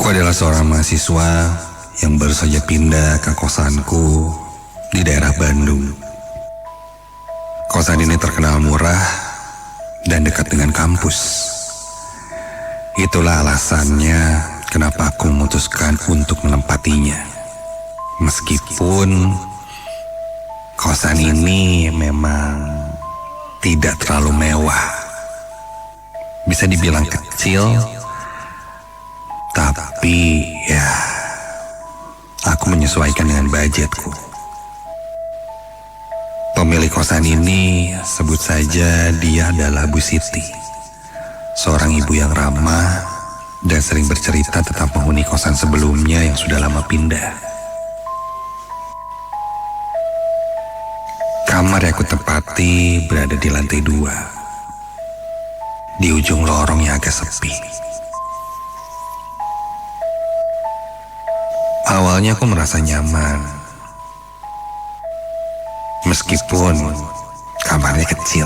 Aku adalah seorang mahasiswa yang baru saja pindah ke kosanku di daerah Bandung. Kosan ini terkenal murah dan dekat dengan kampus. Itulah alasannya kenapa aku memutuskan untuk menempatinya. Meskipun kosan ini memang tidak terlalu mewah. Bisa dibilang kecil, tapi ya aku menyesuaikan dengan budgetku. Pemilik kosan ini sebut saja dia adalah Bu Siti, seorang ibu yang ramah dan sering bercerita tentang penghuni kosan sebelumnya yang sudah lama pindah. Kamar yang aku tempati berada di lantai 2, di ujung lorong yang agak sepi. Awalnya aku merasa nyaman, meskipun kamarnya kecil.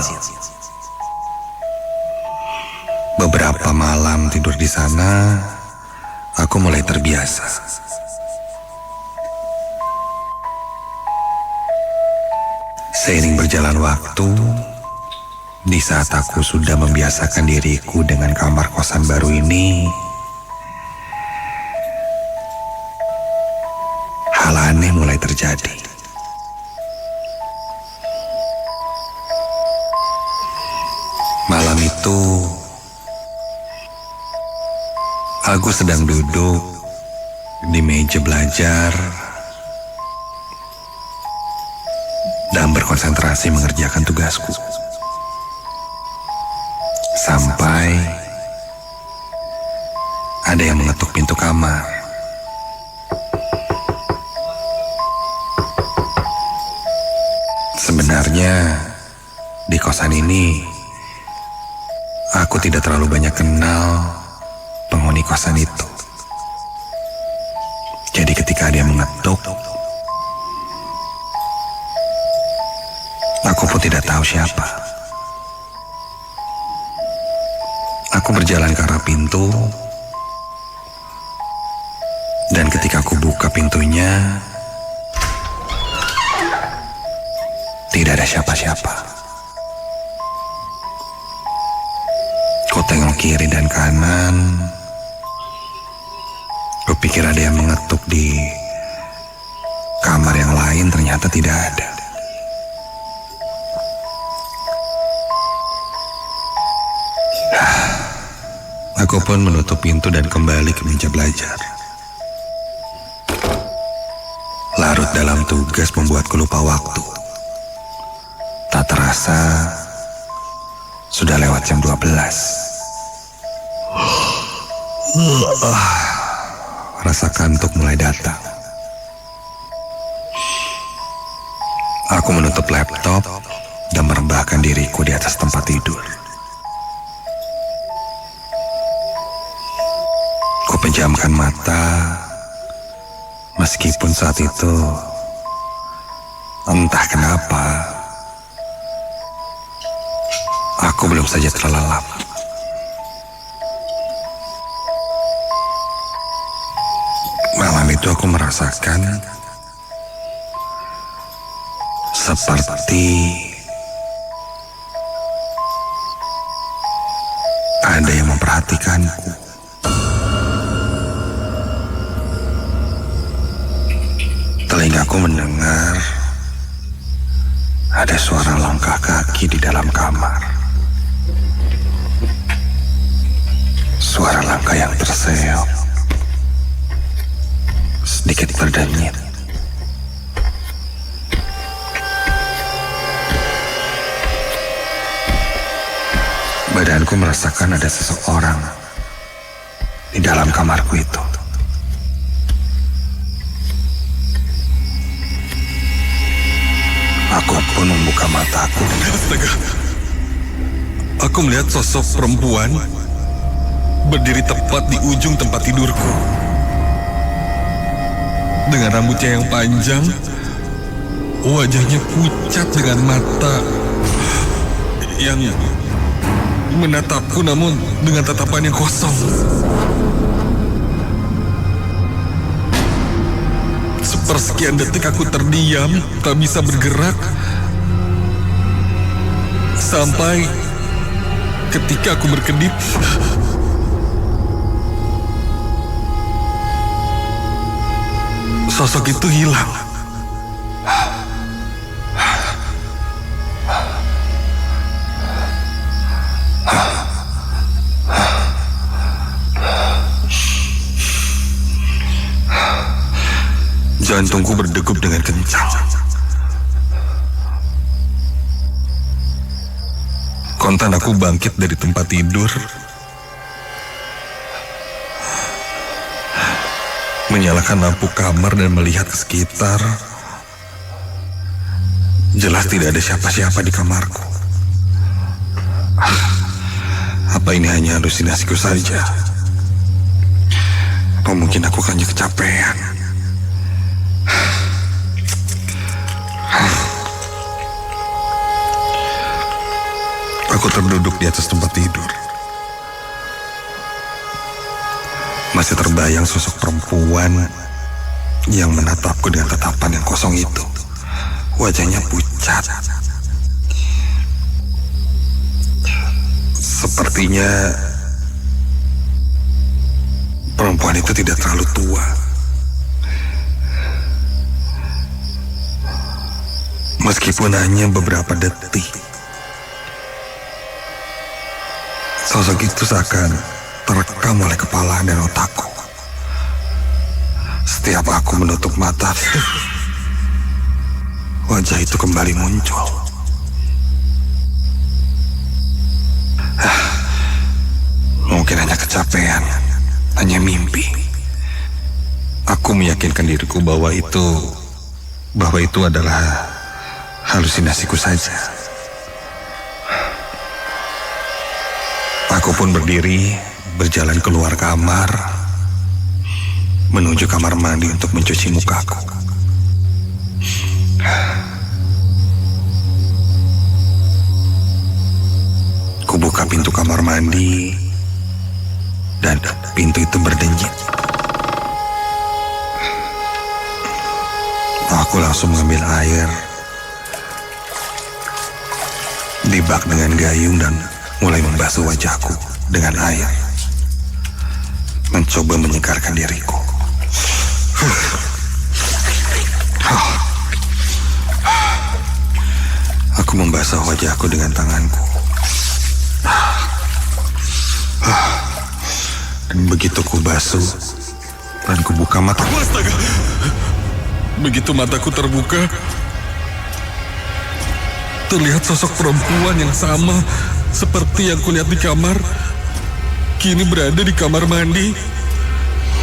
Beberapa malam tidur di sana, aku mulai terbiasa. Seiring berjalan waktu, di saat aku sudah membiasakan diriku dengan kamar kosan baru ini, hal aneh mulai terjadi. Malam itu, aku sedang duduk di meja belajar dan berkonsentrasi mengerjakan tugasku. Sampai ada yang mengetuk pintu kamar. Sebenarnya di kosan ini aku tidak terlalu banyak kenal penghuni kosan itu. Jadi ketika dia mengetuk, aku pun tidak tahu siapa. Aku berjalan ke arah pintu, dan ketika aku buka pintunya, tidak ada siapa-siapa. Ku tengok kiri dan kanan. Kupikir ada yang mengetuk di kamar yang lain, ternyata tidak ada. Aku pun menutup pintu dan kembali ke meja belajar. Larut dalam tugas membuatku lupa waktu. Tak terasa sudah lewat jam 12. Rasa kantuk mulai datang. Aku menutup laptop dan merebahkan diriku di atas tempat tidur. Ku pejamkan mata, meskipun saat itu entah kenapa aku belum saja terlelap. Malam itu aku merasakan seperti ada yang memperhatikanku. Telingaku mendengar ada suara langkah kaki di dalam kamar. Suara langkah yang terseok, sedikit berdenyut. Badanku merasakan ada seseorang di dalam kamarku itu. Aku pun membuka mataku. Astaga. Aku melihat sosok perempuan berdiri tepat di ujung tempat tidurku. Dengan rambutnya yang panjang, wajahnya pucat dengan mata yang menatapku namun dengan tatapan yang kosong. Sepersekian detik aku terdiam, tak bisa bergerak. Sampai ketika aku berkedip, sosok itu hilang. Jantungku berdegup dengan kencang. Kontan aku bangkit dari tempat tidur, menyalakan lampu kamar dan melihat ke sekitar. Jelas tidak ada siapa-siapa di kamarku. Apa ini hanya halusinasiku saja? Atau mungkin aku hanya kecapean? Aku terduduk di atas tempat tidur. Masih terbayang sosok perempuan yang menatapku dengan tatapan yang kosong itu. Wajahnya pucat. Sepertinya perempuan itu tidak terlalu tua. Meskipun hanya beberapa detik. Sosok itu seakan terekam oleh kepala dan otakku. Setiap aku menutup mata, wajah itu kembali muncul. Mungkin hanya kecapean, hanya mimpi. Aku meyakinkan diriku bahwa itu adalah halusinasiku saja. Aku pun berdiri, berjalan keluar kamar, menuju kamar mandi untuk mencuci mukaku. Kubuka pintu kamar mandi, dan pintu itu berdenyit. Aku langsung mengambil air di bak dengan gayung dan mulai membasuh wajahku dengan air, mencoba menyegarkan diriku. Aku membasuh wajahku dengan tanganku. Dan begitu ku basuh dan ku buka mataku. Astaga! Begitu mataku terbuka, terlihat sosok perempuan yang sama seperti yang kulihat di kamar, kini berada di kamar mandi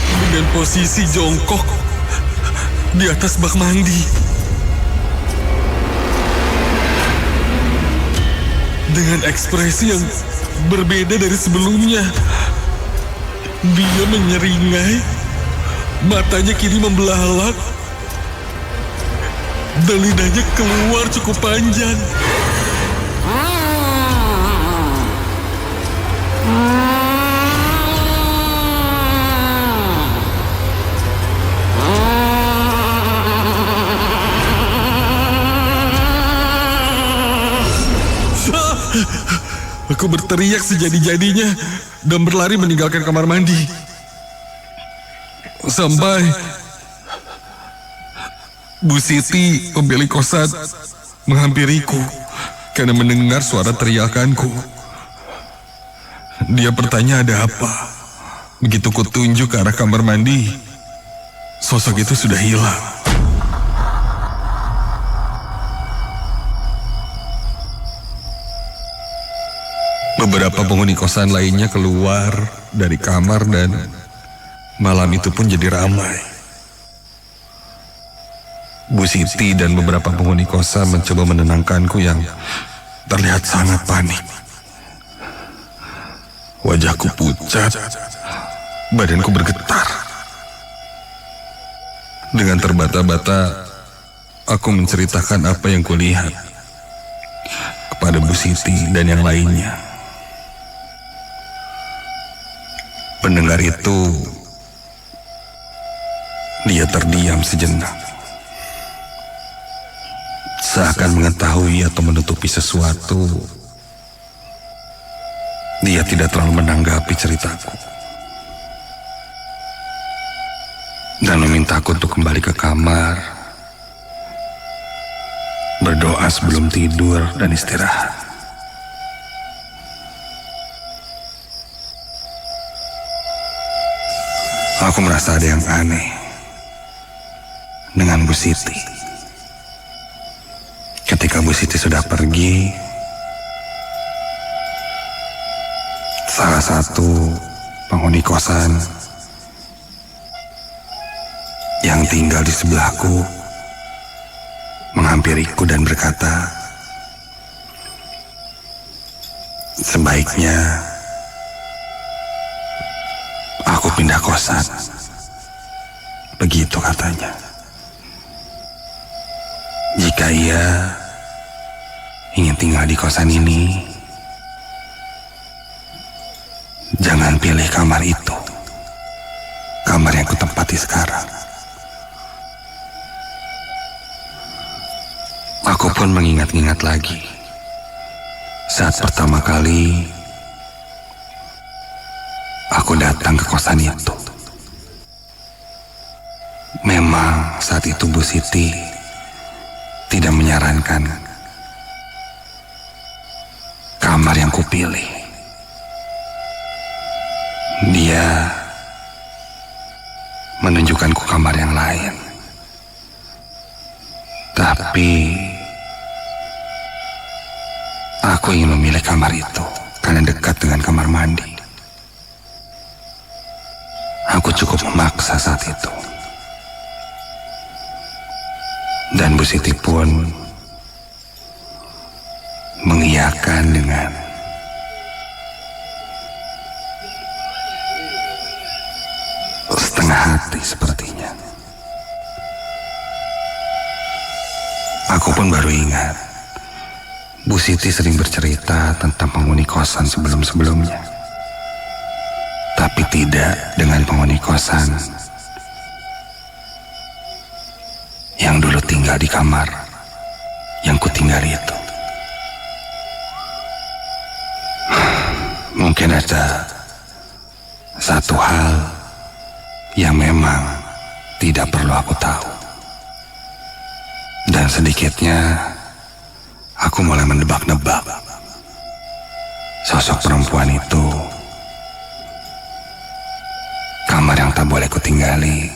dengan posisi jongkok di atas bak mandi. Dengan ekspresi yang berbeda dari sebelumnya. Dia menyeringai, matanya kini membelalak, dan lidahnya keluar cukup panjang. Aku berteriak sejadi-jadinya dan berlari meninggalkan kamar mandi. Sampai Bu Siti, pemilik kosan, menghampiriku karena mendengar suara teriakanku. Dia bertanya ada apa. Begitu kutunjuk ke arah kamar mandi, sosok itu sudah hilang. Beberapa penghuni kosan lainnya keluar dari kamar dan malam itu pun jadi ramai. Bu Siti dan beberapa penghuni kosan mencoba menenangkanku yang terlihat sangat panik. Wajahku pucat, badanku bergetar. Dengan terbata-bata, aku menceritakan apa yang kulihat kepada Bu Siti dan yang lainnya. Pendengar itu, dia terdiam sejenak. Seakan mengetahui atau menutupi sesuatu, dia tidak terlalu menanggapi ceritaku dan memintaku untuk kembali ke kamar, berdoa sebelum tidur dan istirahat. Aku merasa ada yang aneh dengan Bu Siti. Ketika Bu Siti sudah pergi, salah satu penghuni kosan yang tinggal di sebelahku menghampiriku dan berkata, sebaiknya aku pindah kosan. Begitu katanya. Jika ia ingin tinggal di kosan ini, jangan pilih kamar itu, kamar yang kutempati sekarang. Aku pun mengingat-ingat lagi saat pertama kali aku datang ke kosan itu. Memang saat itu Bu Siti tidak menyarankan kamar yang kupilih. Dia menunjukkanku kamar yang lain. Tapi aku ingin memilih kamar itu karena dekat dengan kamar mandi. Aku cukup memaksa saat itu. Dan Bu Siti pun mengiyakan dengan setengah hati sepertinya. Aku pun baru ingat Bu Siti sering bercerita tentang penghuni kosan sebelum-sebelumnya, tapi tidak dengan penghuni kosan yang dulu tinggal di kamar yang kutinggali itu. Mungkin ada satu hal yang memang tidak perlu aku tahu. Dan sedikitnya aku mulai menebak-nebak sosok perempuan itu, kamar yang tak boleh kutinggali,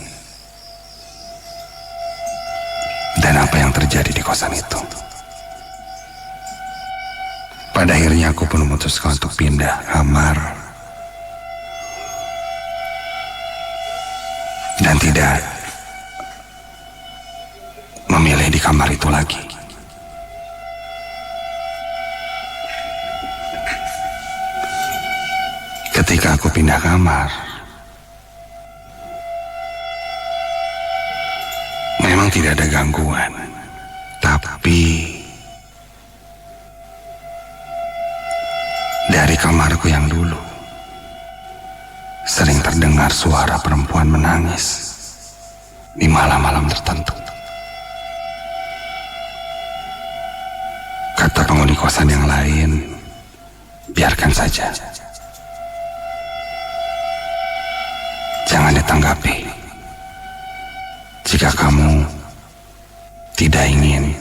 dan apa yang terjadi di kosan itu. Pada akhirnya aku pun memutuskan untuk pindah kamar dan tidak memilih di kamar itu lagi. Ketika aku pindah kamar, memang tidak ada gangguan, tapi dari kamarku yang dulu sering terdengar suara perempuan menangis di malam-malam tertentu. Kata penghuni kosan yang lain, biarkan saja, jangan ditanggapi. Jika kamu tidak ingin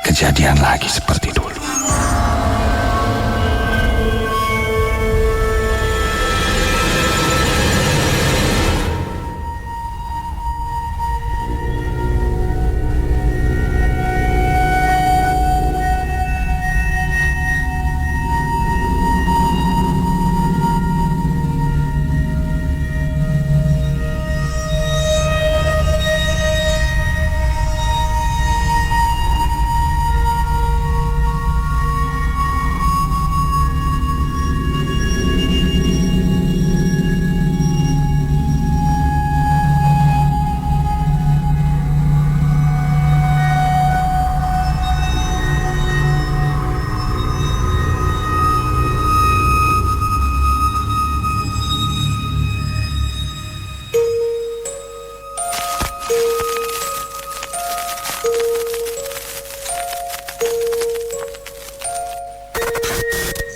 kejadian lagi seperti dulu.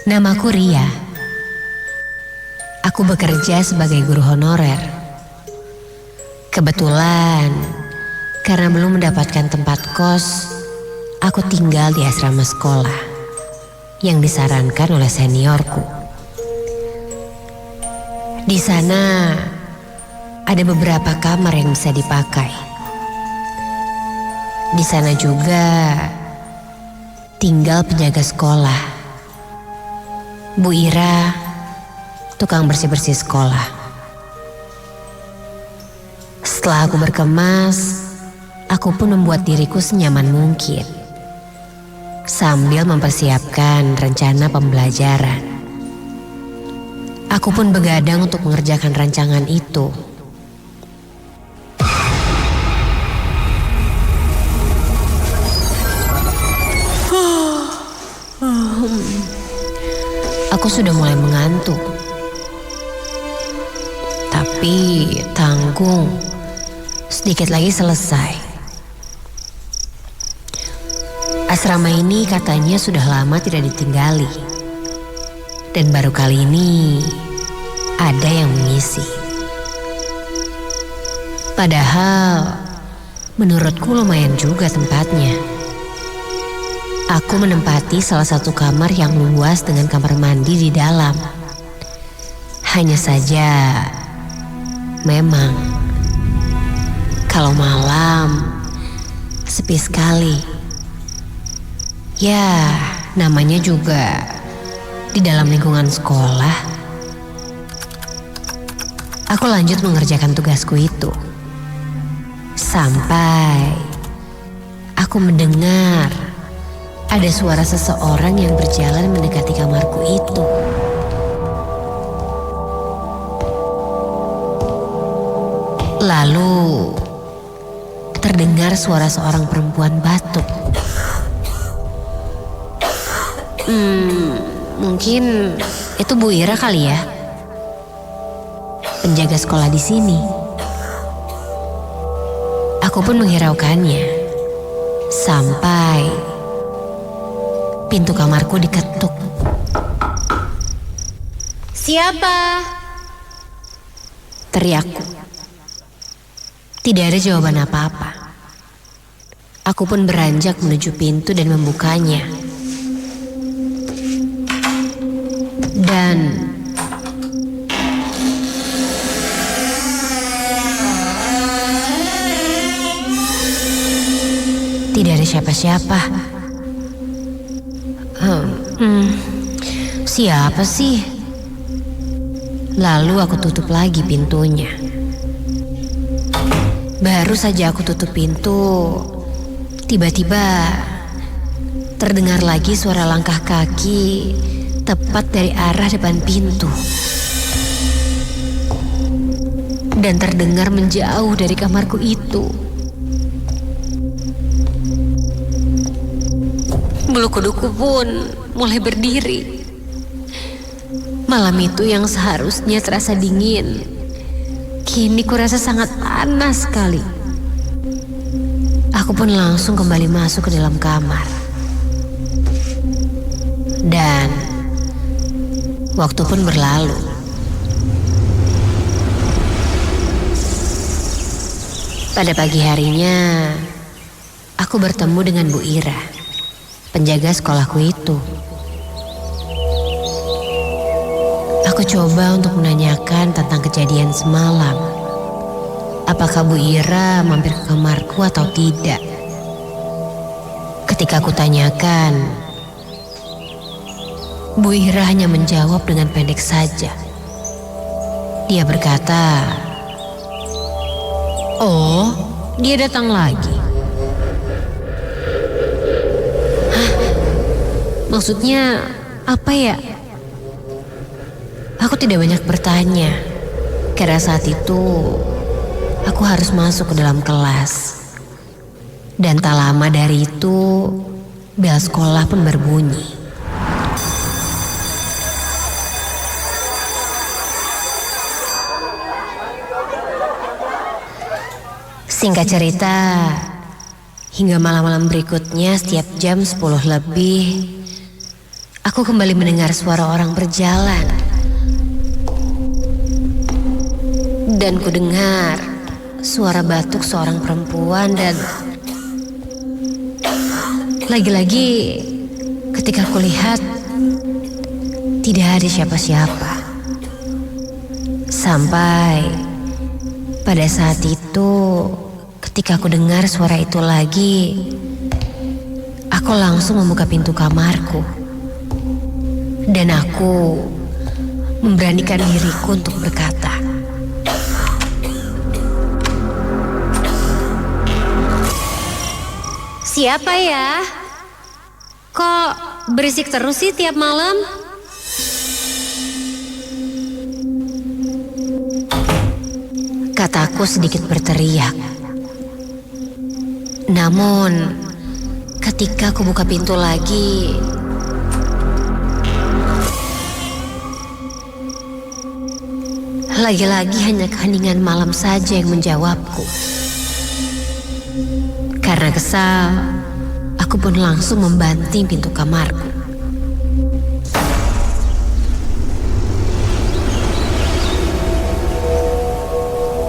Namaku Ria. Aku bekerja sebagai guru honorer. Kebetulan, karena belum mendapatkan tempat kos, aku tinggal di asrama sekolah yang disarankan oleh seniorku. Di sana ada beberapa kamar yang bisa dipakai. Di sana juga tinggal penjaga sekolah, Bu Ira, tukang bersih-bersih sekolah. Setelah aku berkemas, aku pun membuat diriku senyaman mungkin sambil mempersiapkan rencana pembelajaran. Aku pun begadang untuk mengerjakan rancangan itu. Aku sudah mulai mengantuk. Tapi tanggung, sedikit lagi selesai. Asrama ini katanya sudah lama tidak ditinggali. Dan baru kali ini ada yang mengisi. Padahal menurutku lumayan juga tempatnya. Aku menempati salah satu kamar yang luas dengan kamar mandi di dalam. Hanya saja, memang kalau malam sepi sekali. Ya, namanya juga di dalam lingkungan sekolah. Aku lanjut mengerjakan tugasku itu. Sampai aku mendengar ada suara seseorang yang berjalan mendekati kamarku itu. Lalu terdengar suara seorang perempuan batuk. Mungkin itu Bu Ira kali ya, penjaga sekolah di sini. Aku pun menghiraukannya sampai pintu kamarku diketuk. Siapa? Teriakku. Tidak ada jawaban apa-apa. Aku pun beranjak menuju pintu dan membukanya. Dan tidak ada siapa-siapa. Siapa sih? Lalu aku tutup lagi pintunya. Baru saja aku tutup pintu, tiba-tiba terdengar lagi suara langkah kaki tepat dari arah depan pintu. Dan terdengar menjauh dari kamarku itu. Bulu kuduku pun mulai berdiri. Malam itu yang seharusnya terasa dingin, kini kurasa sangat panas sekali. Aku pun langsung kembali masuk ke dalam kamar. Dan waktu pun berlalu. Pada pagi harinya, aku bertemu dengan Bu Ira, penjaga sekolahku itu. Aku coba untuk menanyakan tentang kejadian semalam. Apakah Bu Ira mampir ke kamarku atau tidak? Ketika aku tanyakan, Bu Ira hanya menjawab dengan pendek saja. Dia berkata, "Oh, dia datang lagi." Hah? Maksudnya apa ya? Aku tidak banyak bertanya, karena saat itu aku harus masuk ke dalam kelas. Dan tak lama dari itu, bel sekolah pun berbunyi. Singkat cerita, hingga malam-malam berikutnya setiap jam 10 lebih, aku kembali mendengar suara orang berjalan. Dan ku dengar suara batuk seorang perempuan dan lagi-lagi ketika ku lihat tidak ada siapa-siapa. Sampai pada saat itu ketika aku dengar suara itu lagi, aku langsung membuka pintu kamarku. Dan aku memberanikan diriku untuk berkata, "Siapa ya? Kok berisik terus sih tiap malam?" Kataku sedikit berteriak. Namun, ketika aku buka pintu lagi, lagi-lagi hanya keheningan malam saja yang menjawabku. Karena kesal, aku pun langsung membanting pintu kamarku.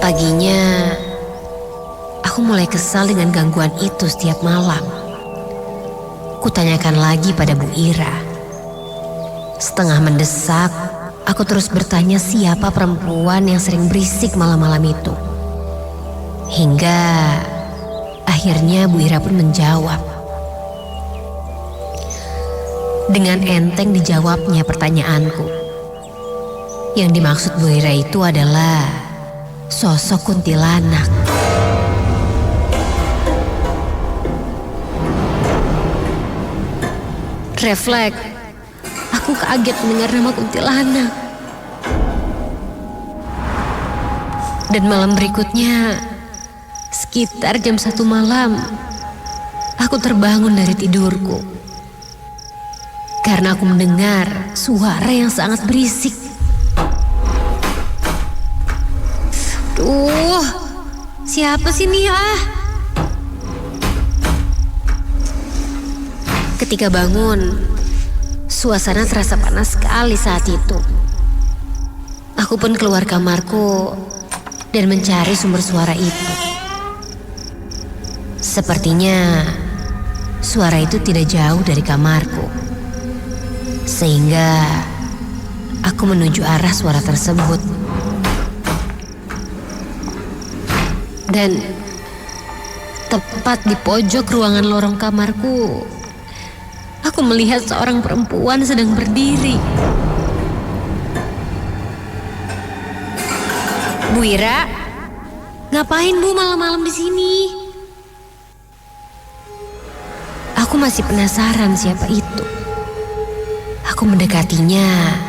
Paginya, aku mulai kesal dengan gangguan itu setiap malam. Kutanyakan lagi pada Bu Ira. Setengah mendesak, aku terus bertanya siapa perempuan yang sering berisik malam-malam itu. Hingga akhirnya Bu Ira pun menjawab. Dengan enteng dijawabnya pertanyaanku. Yang dimaksud Bu Ira itu adalah sosok kuntilanak. Refleks, aku kaget mendengar nama kuntilanak. Dan malam berikutnya, sekitar jam 1 malam, aku terbangun dari tidurku. Karena aku mendengar suara yang sangat berisik. Duh, siapa sih nih ah? Ketika bangun, suasana terasa panas sekali saat itu. Aku pun keluar kamarku dan mencari sumber suara itu. Sepertinya suara itu tidak jauh dari kamarku. Sehingga aku menuju arah suara tersebut. Dan tepat di pojok ruangan lorong kamarku, aku melihat seorang perempuan sedang berdiri. "Bu Ira, ngapain Bu malam-malam di sini?" Aku masih penasaran siapa itu. Aku mendekatinya.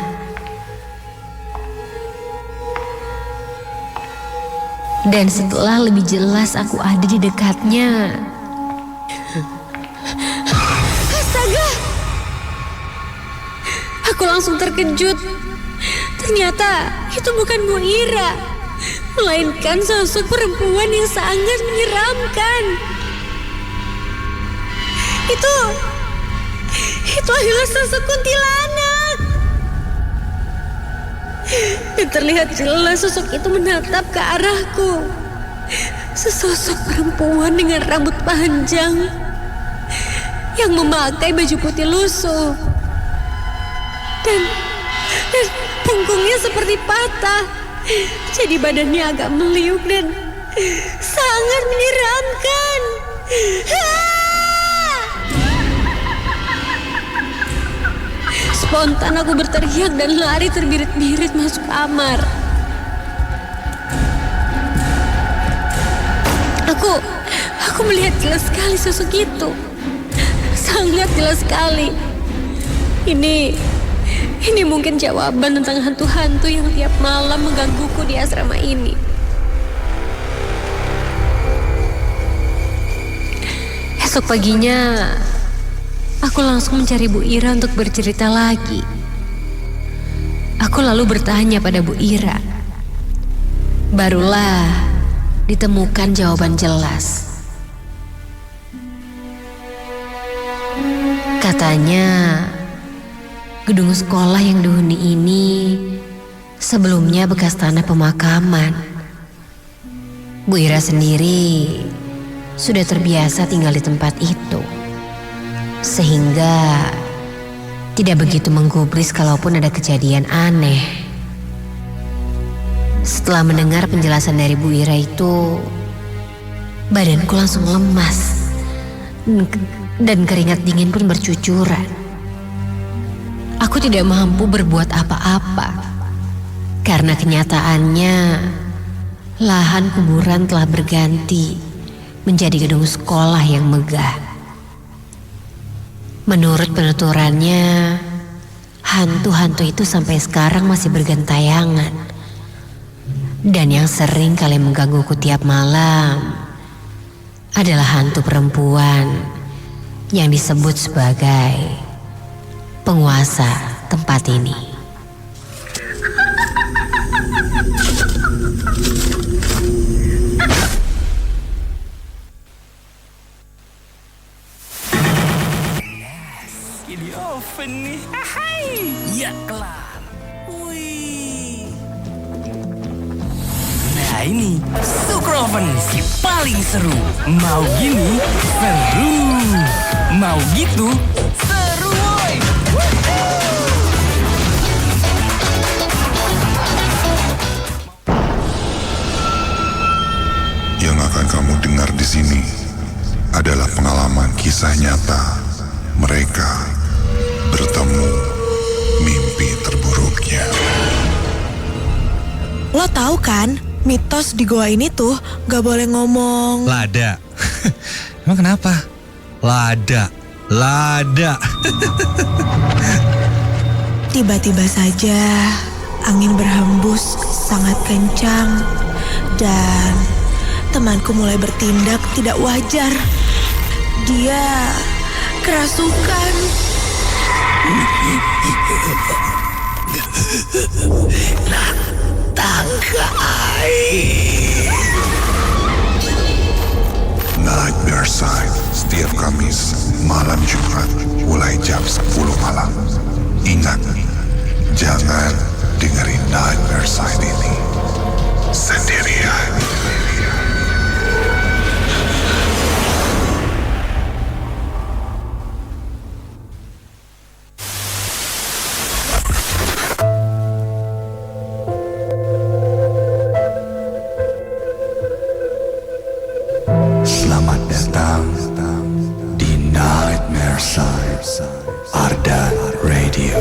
Dan setelah lebih jelas aku ada di dekatnya. Astaga! Aku langsung terkejut. Ternyata itu bukan Bu Ira, melainkan sosok perempuan yang sangat menyeramkan. Itu adalah sosok kuntilanak. Dan terlihat jelas sosok itu menatap ke arahku. Sesosok perempuan dengan rambut panjang yang memakai baju putih lusuh. Dan punggungnya seperti patah. Jadi badannya agak meliuk dan sangat menyeramkan. Spontan aku berteriak dan lari terbirit-birit masuk kamar. Aku melihat jelas sekali sosok itu. Sangat jelas sekali. Ini mungkin jawaban tentang hantu-hantu yang tiap malam menggangguku di asrama ini. Esok paginya, aku langsung mencari Bu Ira untuk bercerita lagi. Aku lalu bertanya pada Bu Ira. Barulah ditemukan jawaban jelas. Katanya, Gedung sekolah yang dihuni ini sebelumnya bekas tanah pemakaman. Bu Ira sendiri sudah terbiasa tinggal di tempat itu, sehingga tidak begitu menggubris kalaupun ada kejadian aneh. Setelah mendengar penjelasan dari Bu Ira itu, badanku langsung lemas dan keringat dingin pun bercucuran. Aku tidak mampu berbuat apa-apa karena kenyataannya lahan kuburan telah berganti menjadi gedung sekolah yang megah. Menurut penuturannya, hantu-hantu itu sampai sekarang masih bergentayangan. Dan yang sering kali menggangguku tiap malam adalah hantu perempuan yang disebut sebagai penguasa tempat ini. Ini oven nih. Hai. Ya kelar. Wih. Nah ini Sukroven si paling seru. Mau gini seru. Mau gitu seru woy. Yang akan kamu dengar di sini adalah pengalaman kisah nyata mereka bertemu mimpi terburuknya. Lo tahu kan, mitos di goa ini tuh gak boleh ngomong. Lada. Emang kenapa? Lada. Tiba-tiba saja angin berhembus sangat kencang dan temanku mulai bertindak tidak wajar. Dia kerasukan. Nightmare Side setiap Kamis malam Jumat mulai jam 10 malam. Ingat, jangan dengerin Nightmare Side ini sendirian. Selamat datang di Nightmare Side Ardan Radio.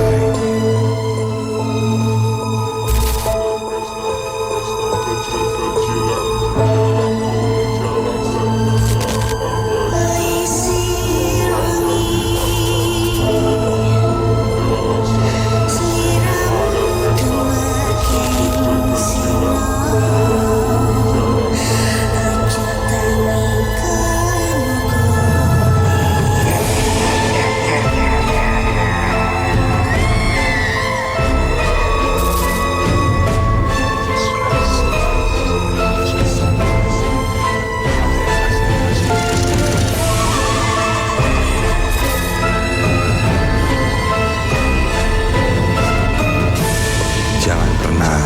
Jangan pernah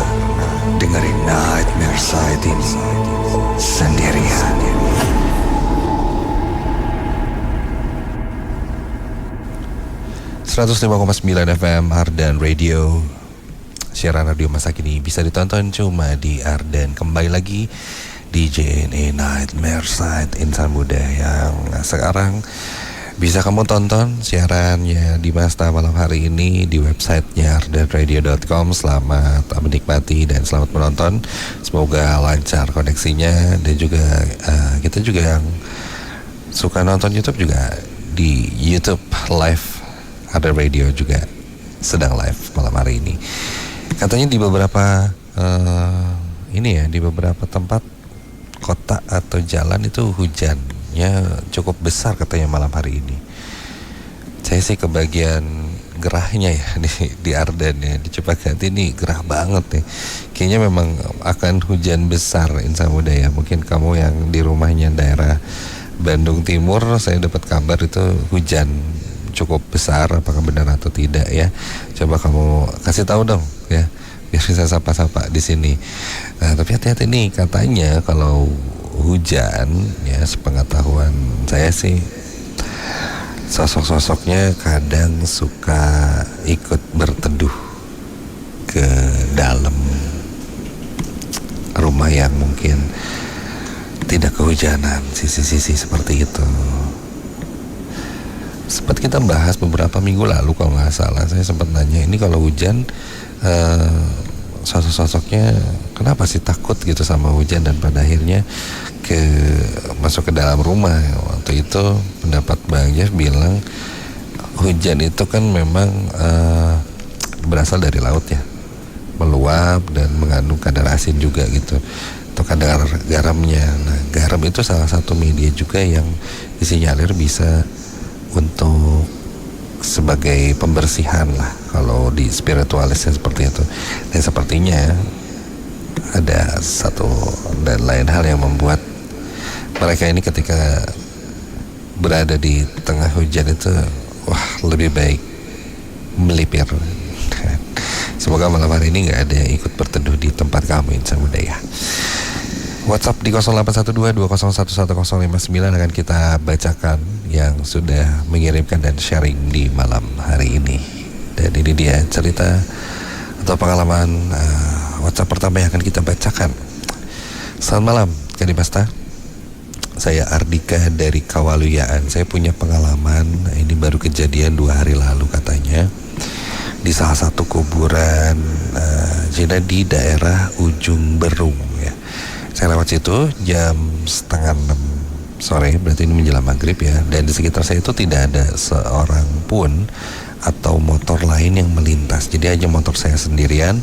dengerin Nightmare Side ini sendirian. FM Ardan Radio. Siaran radio masa kini bisa ditonton cuma di Ardan. Kembali lagi di JNE Nightmare Side, insan muda yang sekarang bisa kamu tonton siarannya di masa malam hari ini di websitenya ardanradio.com. Selamat menikmati dan selamat menonton. Semoga lancar koneksinya. Dan juga kita juga yang suka nonton YouTube juga di YouTube live Ardan Radio juga sedang live malam hari ini. Katanya di beberapa di beberapa tempat kota atau jalan itu hujannya cukup besar katanya malam hari ini. Saya sih kebagian gerahnya ya di Ardan ya, di Cipaganti ini gerah banget nih. Kayaknya memang akan hujan besar, insan muda ya. Mungkin kamu yang di rumahnya daerah Bandung Timur, saya dapat kabar itu hujan cukup besar, apakah benar atau tidak ya? Coba kamu kasih tahu dong ya, biar bisa sapa-sapa di sini. Nah, tapi hati-hati nih, katanya kalau hujan ya, sepengetahuan saya sih sosok-sosoknya kadang suka ikut berteduh ke dalam rumah yang mungkin tidak kehujanan, sisi-sisi seperti itu. Sempat kita bahas beberapa minggu lalu kalau nggak salah, saya sempat nanya ini kalau hujan sosok-sosoknya kenapa sih takut gitu sama hujan, dan pada akhirnya masuk ke dalam rumah. Waktu itu pendapat Bang Jeff bilang hujan itu kan memang berasal dari laut ya, meluap dan mengandung kadar asin juga gitu, atau kadar garamnya. Nah, garam itu salah satu media juga yang disinyalir bisa untuk sebagai pembersihan lah kalau di spiritualisnya seperti itu. Dan sepertinya ada satu dan lain hal yang membuat mereka ini ketika berada di tengah hujan itu lebih baik melipir. Semoga malam hari ini gak ada yang ikut berteduh di tempat kamu, Insan Budaya. WhatsApp di 0812-2011-1059 akan kita bacakan yang sudah mengirimkan dan sharing di malam hari ini. Dan ini dia cerita atau pengalaman WhatsApp pertama yang akan kita bacakan. Selamat malam, Kak Basta. Saya Ardika dari Kawaluyaan. Saya punya pengalaman, ini baru kejadian 2 hari lalu katanya, di salah satu kuburan jadi di daerah Ujung Berung ya. Saya lewat situ jam 5:30 sore, berarti ini menjelang maghrib ya. Dan di sekitar saya itu tidak ada seorang pun atau motor lain yang melintas. Jadi hanya motor saya sendirian.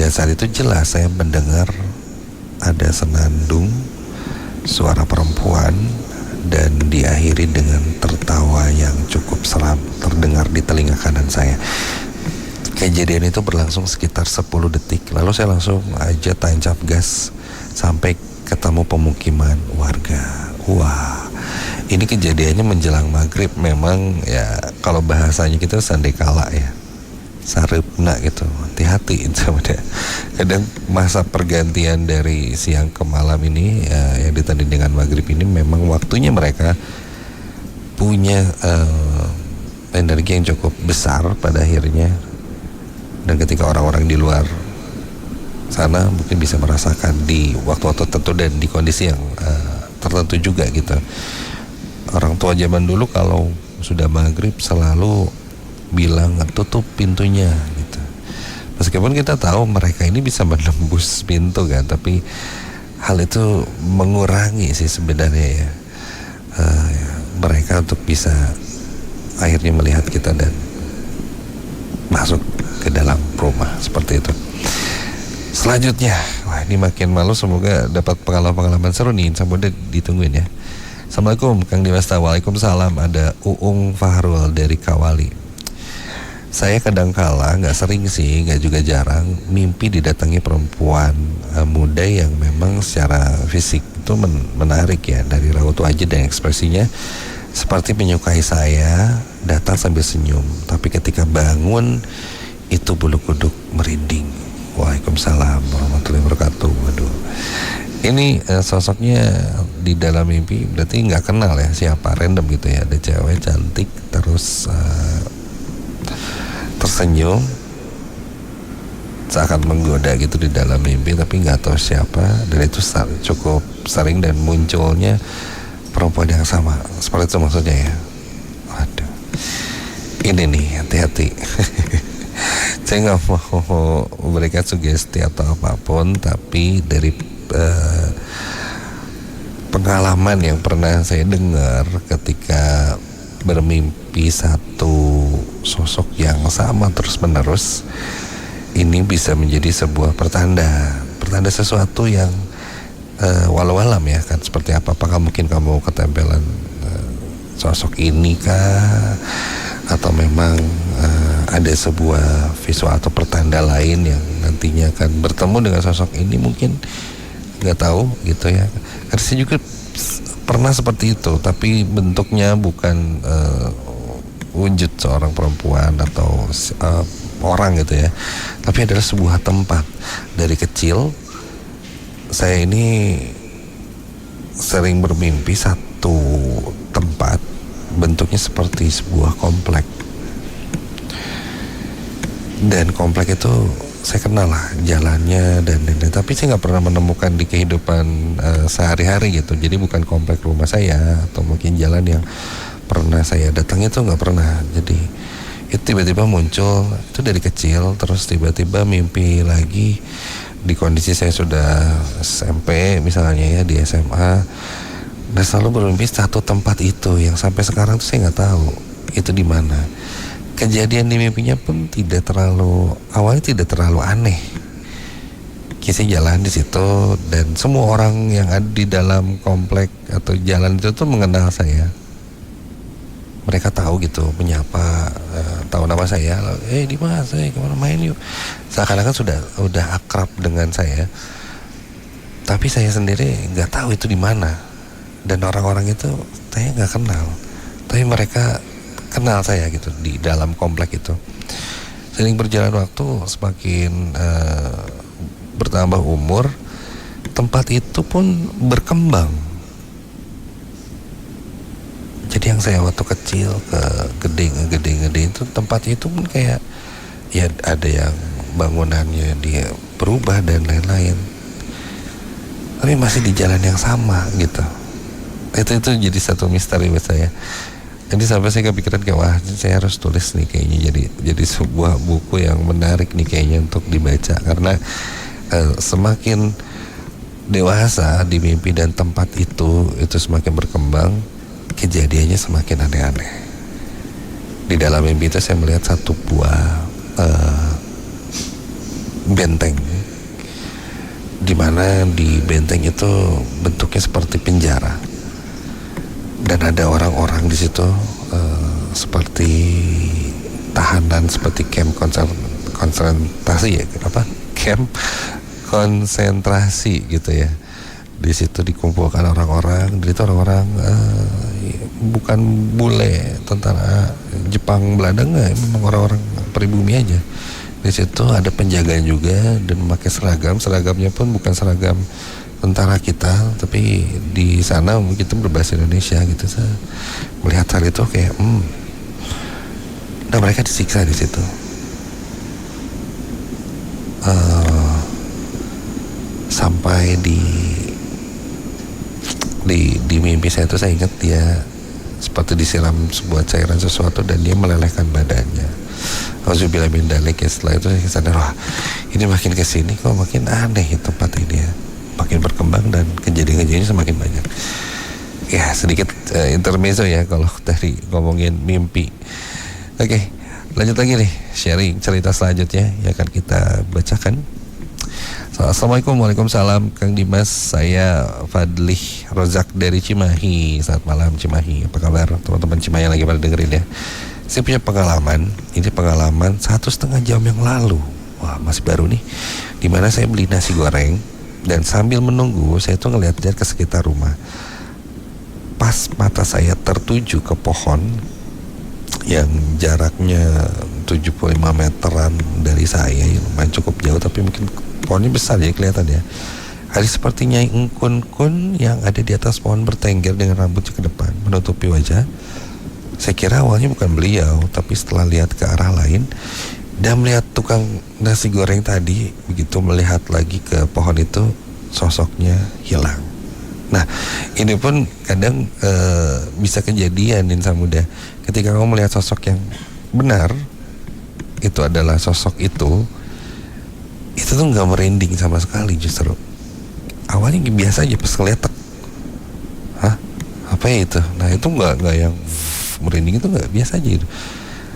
Dan saat itu jelas saya mendengar ada senandung suara perempuan, dan diakhiri dengan tertawa yang cukup seram terdengar di telinga kanan saya. Kejadian itu berlangsung sekitar 10 detik. Lalu saya langsung aja tancap gas sampai ketemu pemukiman warga. Wah, ini kejadiannya menjelang maghrib. Memang ya kalau bahasanya kita sandekala ya, sarepna gitu. Hati-hati itu udah. Kadang masa pergantian dari siang ke malam ini yang ditandai dengan maghrib ini memang waktunya mereka punya energi yang cukup besar pada akhirnya. Dan ketika orang-orang di luar sana mungkin bisa merasakan di waktu-waktu tertentu dan di kondisi yang tertentu juga gitu. Orang tua zaman dulu kalau sudah maghrib selalu bilang tutup pintunya gitu. Meskipun kita tahu mereka ini bisa menembus pintu kan, tapi hal itu mengurangi sih sebenarnya ya, mereka untuk bisa akhirnya melihat kita dan masuk ke dalam rumah seperti itu. Selanjutnya, wah ini makin malu, semoga dapat pengalaman-pengalaman seru nih, sampai ditungguin ya. Assalamualaikum Kang Dimasta. Waalaikumsalam. Ada Uung Fahrul dari Kawali. Saya kadangkala, gak sering sih, gak juga jarang, mimpi didatangi perempuan muda yang memang secara fisik itu menarik ya, dari raut wajah dan ekspresinya seperti menyukai saya, datang sambil senyum. Tapi ketika bangun itu bulu kuduk merinding. Waalaikumsalam warahmatullahi wabarakatuh. Waduh, ini sosoknya di dalam mimpi berarti nggak kenal ya siapa, random gitu ya. Ada cewek cantik terus tersenyum seakan menggoda gitu di dalam mimpi, tapi nggak tahu siapa. Dan itu cukup sering dan munculnya perempuan yang sama seperti itu maksudnya ya. Waduh, ini nih hati-hati. Saya nggak mau memberikan sugesti atau apapun, tapi dari pengalaman yang pernah saya dengar ketika bermimpi satu sosok yang sama terus menerus, ini bisa menjadi sebuah pertanda sesuatu yang walau alam ya kan, seperti apakah mungkin kamu ketempelan sosok ini kah, atau memang ada sebuah visual atau pertanda lain yang nantinya akan bertemu dengan sosok ini, mungkin nggak tahu gitu ya. Karena saya juga pernah seperti itu, tapi bentuknya bukan wujud seorang perempuan atau orang gitu ya, tapi adalah sebuah tempat. Dari kecil saya ini sering bermimpi satu tempat bentuknya seperti sebuah komplek, dan komplek itu saya kenal lah jalannya dan tapi saya nggak pernah menemukan di kehidupan sehari-hari gitu. Jadi bukan komplek rumah saya atau mungkin jalan yang pernah saya datangi itu nggak pernah. Jadi itu tiba-tiba muncul itu dari kecil, terus tiba-tiba mimpi lagi di kondisi saya sudah SMP misalnya ya, di SMA, dan selalu bermimpi satu tempat itu yang sampai sekarang tuh saya nggak tahu itu di mana. Kejadian di mimpinya pun awalnya tidak terlalu aneh. Saya jalan di situ dan semua orang yang ada di dalam komplek atau jalan itu tuh mengenal saya. Mereka tahu gitu, menyapa, tahu nama saya. Dimas, kemana main yuk? Seakan-akan udah akrab dengan saya. Tapi saya sendiri nggak tahu itu di mana. Dan orang-orang itu saya nggak kenal. Tapi mereka kenal saya gitu di dalam komplek itu. Sering berjalan waktu, semakin bertambah umur, tempat itu pun berkembang. Jadi yang saya waktu kecil ke gede itu, tempat itu pun kayak ya ada yang bangunannya dia berubah dan lain-lain. Tapi masih di jalan yang sama gitu. Itu jadi satu misteri buat saya. Jadi sampai saya kepikiran kayak wah saya harus tulis nih kayaknya, jadi sebuah buku yang menarik nih kayaknya untuk dibaca, karena semakin dewasa di mimpi dan tempat itu semakin berkembang, kejadiannya semakin aneh-aneh. Di dalam mimpi itu saya melihat satu buah benteng, di mana di benteng itu bentuknya seperti penjara. Dan ada orang-orang di situ seperti tahanan, seperti camp konsentrasi ya, camp konsentrasi gitu ya. Di situ dikumpulkan orang-orang, dan itu orang-orang bukan bule tentara Jepang Belanda, enggak, memang orang-orang pribumi aja. Di situ ada penjagaan juga dan memakai seragamnya pun bukan seragam tentara kita, tapi di sana mungkin itu berbahasa Indonesia gitu. Saya melihat hal itu kayak nah mereka disiksa di situ. Sampai di mimpi saya itu saya ingat dia seperti disiram sebuah cairan sesuatu dan dia melelehkan badannya. Auzubillahi min dzalik. Setelah itu saya sadar, wah ini makin kesini kok makin aneh tempat ini ya. Makin berkembang dan kejadian-kejadiannya semakin banyak. Ya sedikit intermezzo ya kalau dari ngomongin mimpi. Oke, lanjut lagi nih sharing cerita selanjutnya yang akan kita bacakan. Assalamualaikum, waalaikumsalam Kang Dimas, saya Fadlih Rozak dari Cimahi. Selamat malam Cimahi, apa kabar teman-teman Cimahi yang lagi pada dengerin ya. Saya punya pengalaman, ini pengalaman 1,5 jam yang lalu. Wah masih baru nih. Dimana saya beli nasi goreng dan sambil menunggu saya tuh ngeliat-liat ke sekitar rumah. Pas mata saya tertuju ke pohon yang jaraknya 75 meteran dari saya, lumayan cukup jauh tapi mungkin pohonnya besar jadi kelihatan ya. Ada seperti Nyai Engkun yang ada di atas pohon bertengger dengan rambutnya ke depan menutupi wajah. Saya kira awalnya bukan beliau, tapi setelah lihat ke arah lain dan melihat tukang nasi goreng tadi, begitu melihat lagi ke pohon itu, sosoknya hilang. Nah, ini pun kadang bisa kejadian insan muda. Ketika kamu melihat sosok yang benar, itu adalah sosok itu tuh nggak merinding sama sekali justru. Awalnya biasa aja pas ngeliat, apa ya itu? Nah itu nggak yang merinding, itu nggak, biasa aja itu.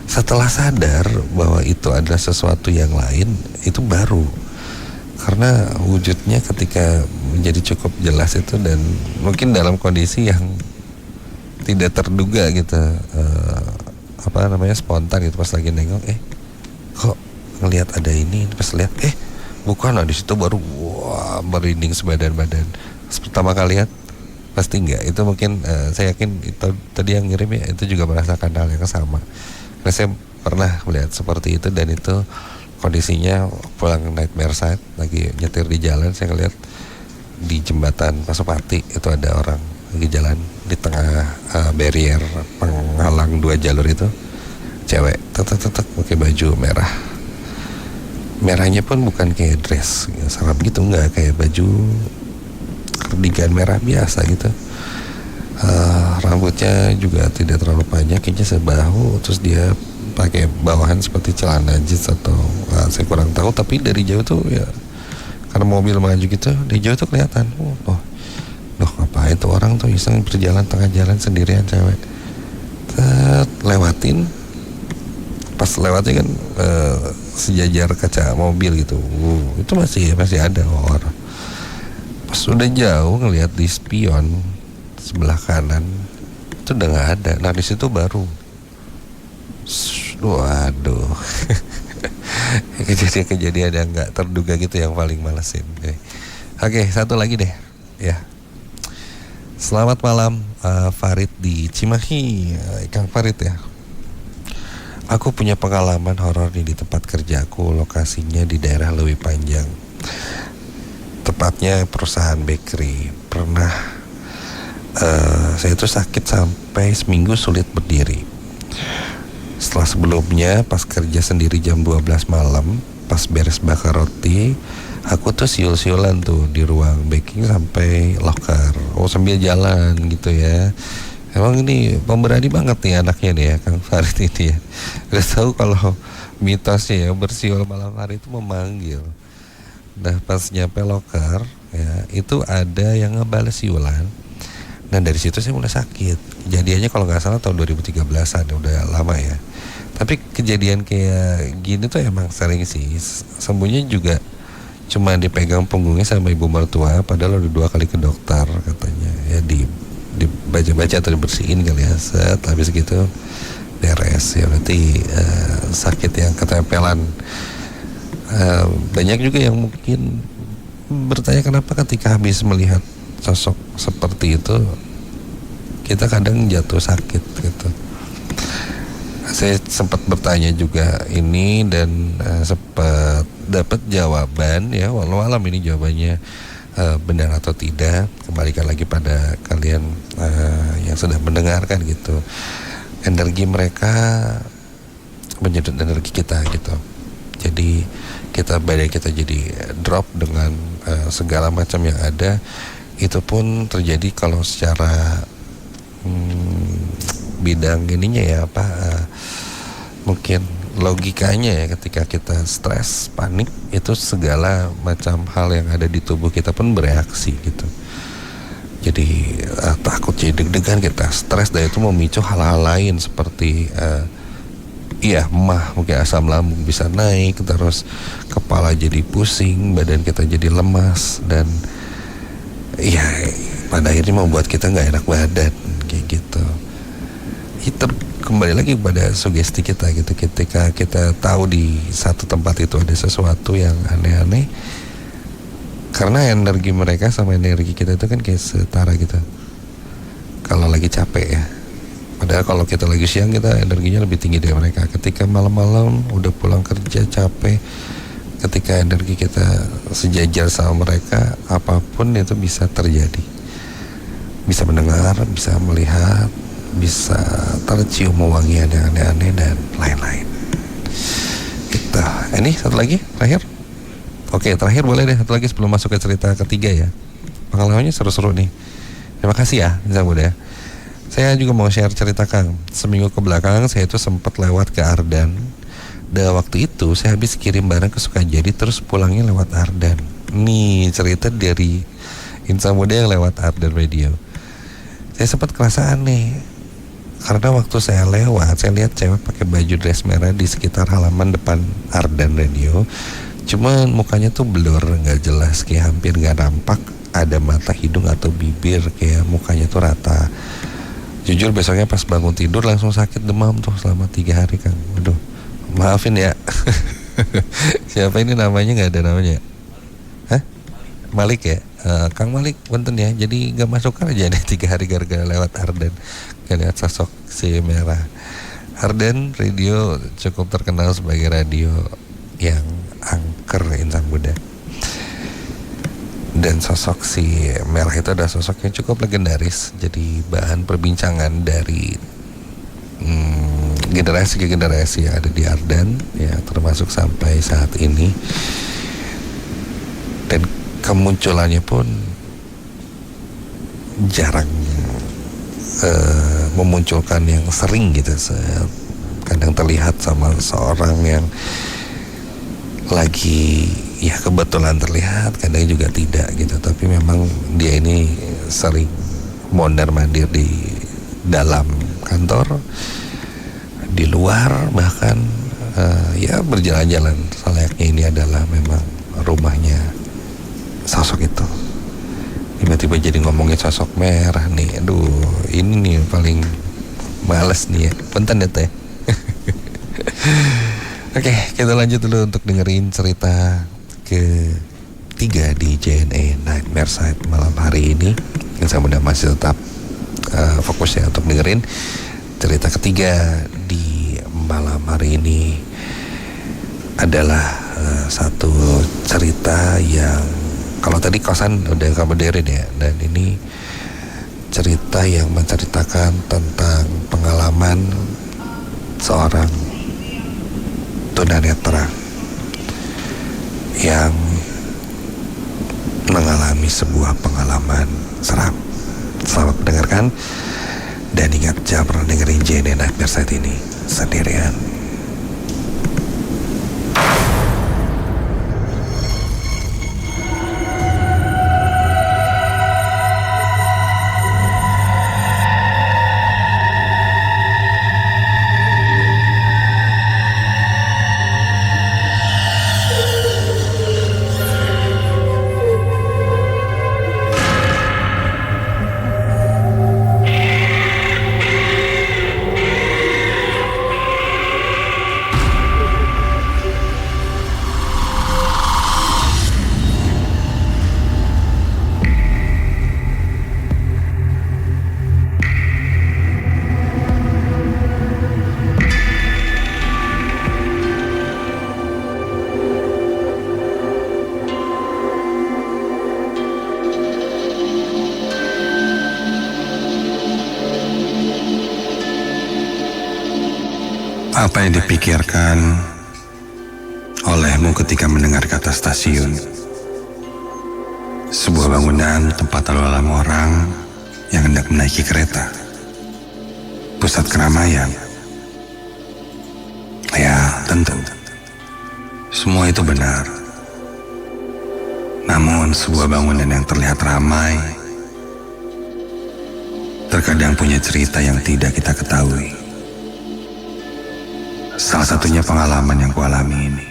Setelah sadar bahwa itu adalah sesuatu yang lain, itu baru. Karena wujudnya ketika menjadi cukup jelas itu dan mungkin dalam kondisi yang tidak terduga gitu, spontan gitu, pas lagi nengok, kok ngelihat ada ini, pas lihat, bukan, di situ baru wah merinding sebadan-badan. Pertama kali lihat, Pasti enggak. Itu mungkin saya yakin itu tadi yang ngirim ya itu juga merasakan hal yang sama. Karena saya pernah melihat seperti itu, dan itu kondisinya pulang night Merside lagi nyetir di jalan, saya ngeliat di jembatan Pasopati itu ada orang lagi jalan di tengah barrier penghalang 2 jalur itu, cewek tetek pakai baju merah. Merahnya pun bukan kayak dress serap gitu, enggak, kayak baju kardigan merah biasa gitu. Rambutnya juga tidak terlalu panjang, kayaknya sebahu, terus dia pakai bawahan seperti celana jeans atau saya kurang tahu, tapi dari jauh tuh ya karena mobil maju gitu, dari jauh tuh kelihatan. Ngapain tuh orang tuh iseng berjalan tengah jalan sendirian cewek. Lewatin, pas lewatnya kan sejajar kaca mobil gitu, itu masih ada orang. Pas udah jauh ngelihat di spion sebelah kanan itu udah nggak ada. Nah di situ baru, waduh, kejadian yang nggak terduga gitu yang paling malesin. Oke, satu lagi deh, ya. Selamat malam, Farid di Cimahi, Kang Farid ya. Aku punya pengalaman horor nih di tempat kerjaku, lokasinya di daerah Lewi Panjang. Tepatnya perusahaan bakery. Pernah saya tuh sakit sampai seminggu sulit berdiri. Setelah sebelumnya pas kerja sendiri jam 12 malam, pas beres bakar roti, aku tuh siul-siulan tuh di ruang baking sampai locker. Sambil jalan gitu ya. Emang ini pemberani banget nih anaknya nih ya, Kang Farid ini ya. Udah tahu kalau mitosnya ya bersiul malam hari itu memanggil. Nah pas nyampe locker ya, itu ada yang ngebales siulan. Nah dari situ saya mulai sakit. Kejadiannya kalau nggak salah tahun 2013an, udah lama ya. Tapi kejadian kayak gini tuh emang sering sih. Sembuhnya juga cuma dipegang punggungnya sama ibu mertua, padahal udah 2 kali ke dokter katanya. Ya dibaca-baca atau dibersihin kali ya, set habis gitu beres ya. Berarti sakit yang ketempelan. Banyak juga yang mungkin bertanya kenapa ketika habis melihat sosok seperti itu kita kadang jatuh sakit gitu. Saya sempat bertanya juga ini dan sempat dapat jawaban ya, walau alam ini jawabannya benar atau tidak, kembalikan lagi pada kalian yang sudah mendengarkan gitu. Energi mereka menyedot energi kita gitu. Jadi badan kita jadi drop dengan segala macam yang ada. Itu pun terjadi kalau secara bidang ininya ya mungkin logikanya ya, ketika kita stres, panik, itu segala macam hal yang ada di tubuh kita pun bereaksi gitu. Jadi takut, jadi deg-degan, kita stres, dan itu memicu hal-hal lain seperti mungkin asam lambung bisa naik, terus kepala jadi pusing, badan kita jadi lemas, dan ya pada akhirnya membuat kita nggak enak badan kayak gitu. Itu kembali lagi pada sugesti kita gitu. Ketika kita tahu di satu tempat itu ada sesuatu yang aneh-aneh, karena energi mereka sama energi kita itu kan kayak setara gitu. Kalau lagi capek ya, padahal kalau kita lagi siang kita energinya lebih tinggi dari mereka. Ketika malam-malam udah pulang kerja capek, ketika energi kita sejajar sama mereka, apapun itu bisa terjadi. Bisa mendengar, bisa melihat, bisa tercium wangian yang aneh-aneh dan lain-lain. Gitu. Ini satu lagi terakhir. Oke, terakhir boleh deh satu lagi sebelum masuk ke cerita ketiga ya. Pengalamannya seru-seru nih. Terima kasih ya, Insan Muda. Saya juga mau share cerita Kang. Seminggu ke belakang saya itu sempat lewat ke Ardan. Dan waktu itu saya habis kirim barang ke Sukajadi, terus pulangnya lewat Ardan. Nih cerita dari Insan Muda yang lewat Ardan Radio. Saya sempat kerasa aneh, karena waktu saya lewat, saya lihat cewek pakai baju dress merah di sekitar halaman depan Ardan Radio. Cuman mukanya tuh blur, nggak jelas, kayak hampir nggak nampak ada mata, hidung atau bibir, kayak mukanya tuh rata. Jujur besoknya pas bangun tidur langsung sakit demam tuh selama 3 hari Kang. Waduh, maafin ya. Siapa ini namanya, nggak ada namanya? Hah? Malik ya? Kang Malik punten ya, jadi gak masuk aja nih 3 hari gara-gara lewat Ardan, gak lihat sosok si Merah. Ardan Radio cukup terkenal sebagai radio yang angker insan muda, dan sosok si Merah itu adalah sosok yang cukup legendaris, jadi bahan perbincangan dari generasi ke generasi yang ada di Ardan ya, termasuk sampai saat ini. Dan kemunculannya pun jarang memunculkan yang sering gitu. Kadang terlihat sama seorang yang lagi ya kebetulan terlihat, kadang juga tidak gitu. Tapi memang dia ini sering mondar-mandir di dalam kantor, di luar, bahkan ya berjalan-jalan. Selayaknya ini adalah memang rumahnya sosok itu. Tiba-tiba jadi ngomongin sosok Merah nih, aduh ini nih paling males nih ya, punten ya teh. Oke, kita lanjut dulu untuk dengerin cerita ketiga di JNE Nightmare Side malam hari ini. Yang saya mudah masih tetap fokus ya untuk dengerin cerita ketiga di malam hari ini. Adalah satu cerita yang kalau tadi kosan udah kamu dengerin ya, dan ini cerita yang menceritakan tentang pengalaman seorang tunanetra yang mengalami sebuah pengalaman seram. Selamat mendengarkan, dan ingat jangan pernah dengerin JNE Nightmare Side ini sendirian. Apa yang dipikirkan olehmu ketika mendengar kata stasiun? Sebuah bangunan tempat lalu lalang orang yang hendak menaiki kereta. Pusat keramaian. Ya, tentu. Semua itu benar. Namun sebuah bangunan yang terlihat ramai terkadang punya cerita yang tidak kita ketahui. Salah satunya pengalaman yang kualami ini.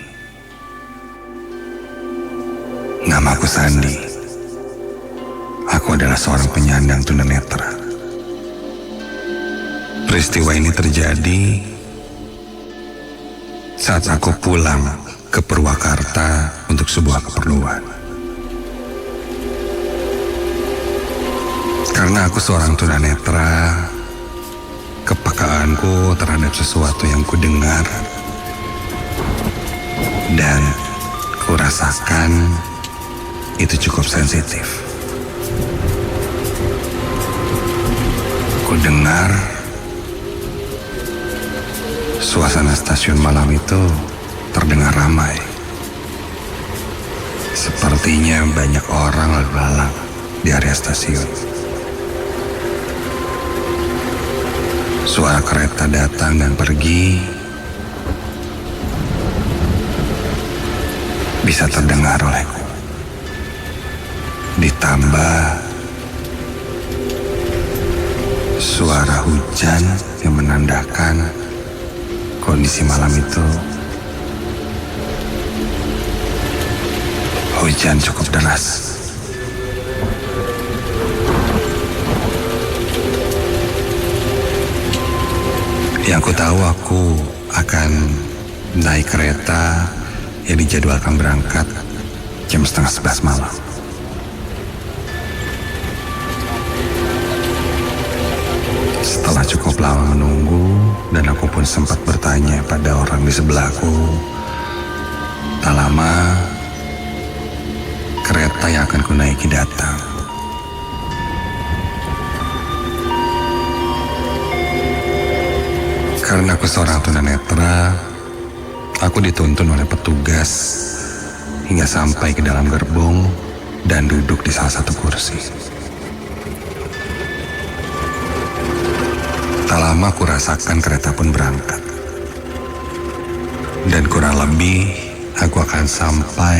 Namaku Sandi. Aku adalah seorang penyandang tunanetra. Peristiwa ini terjadi saat aku pulang ke Purwakarta untuk sebuah keperluan. Karena aku seorang tunanetra, kepekaanku terhadap sesuatu yang kudengar dan kurasakan itu cukup sensitif. Kudengar suasana stasiun malam itu terdengar ramai. Sepertinya banyak orang lalu lalang di area stasiun. Suara kereta datang dan pergi bisa terdengar olehku. Ditambah suara hujan yang menandakan kondisi malam itu hujan cukup deras. Yang ku tahu, aku akan naik kereta yang dijadwalkan berangkat jam 10:30 malam. Setelah cukup lama menunggu dan aku pun sempat bertanya pada orang di sebelahku, tak lama kereta yang akan kunaiki datang. Karena aku seorang tunanetra, aku dituntun oleh petugas hingga sampai ke dalam gerbong dan duduk di salah satu kursi. Tak lama aku rasakan kereta pun berangkat. Dan kurang lebih aku akan sampai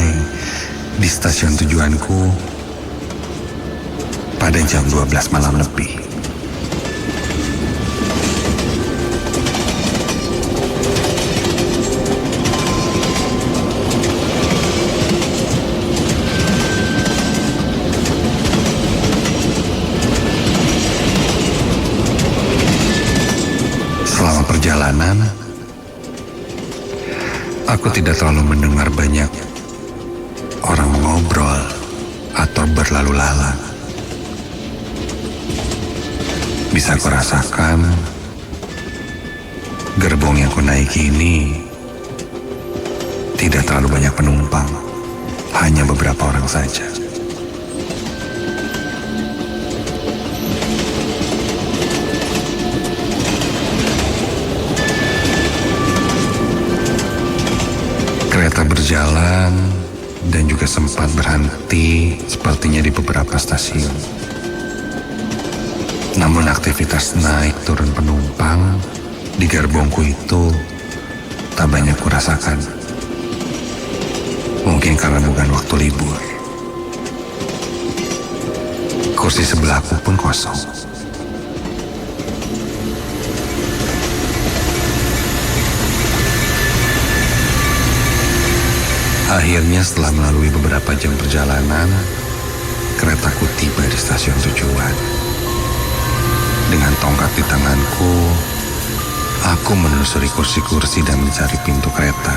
di stasiun tujuanku pada jam 12 malam lebih. Selama perjalanan, aku tidak terlalu mendengar banyak orang mengobrol atau berlalu lalang. Bisa aku rasakan gerbong yang kunaiki ini tidak terlalu banyak penumpang, hanya beberapa orang saja. Kereta berjalan dan juga sempat berhenti sepertinya di beberapa stasiun. Namun aktivitas naik turun penumpang di gerbongku itu tak banyak kurasakan. Mungkin karena bukan waktu libur. Kursi sebelahku pun kosong. Akhirnya setelah melalui beberapa jam perjalanan, keretaku tiba di stasiun tujuan. Dengan tongkat di tanganku, aku menelusuri kursi-kursi dan mencari pintu kereta.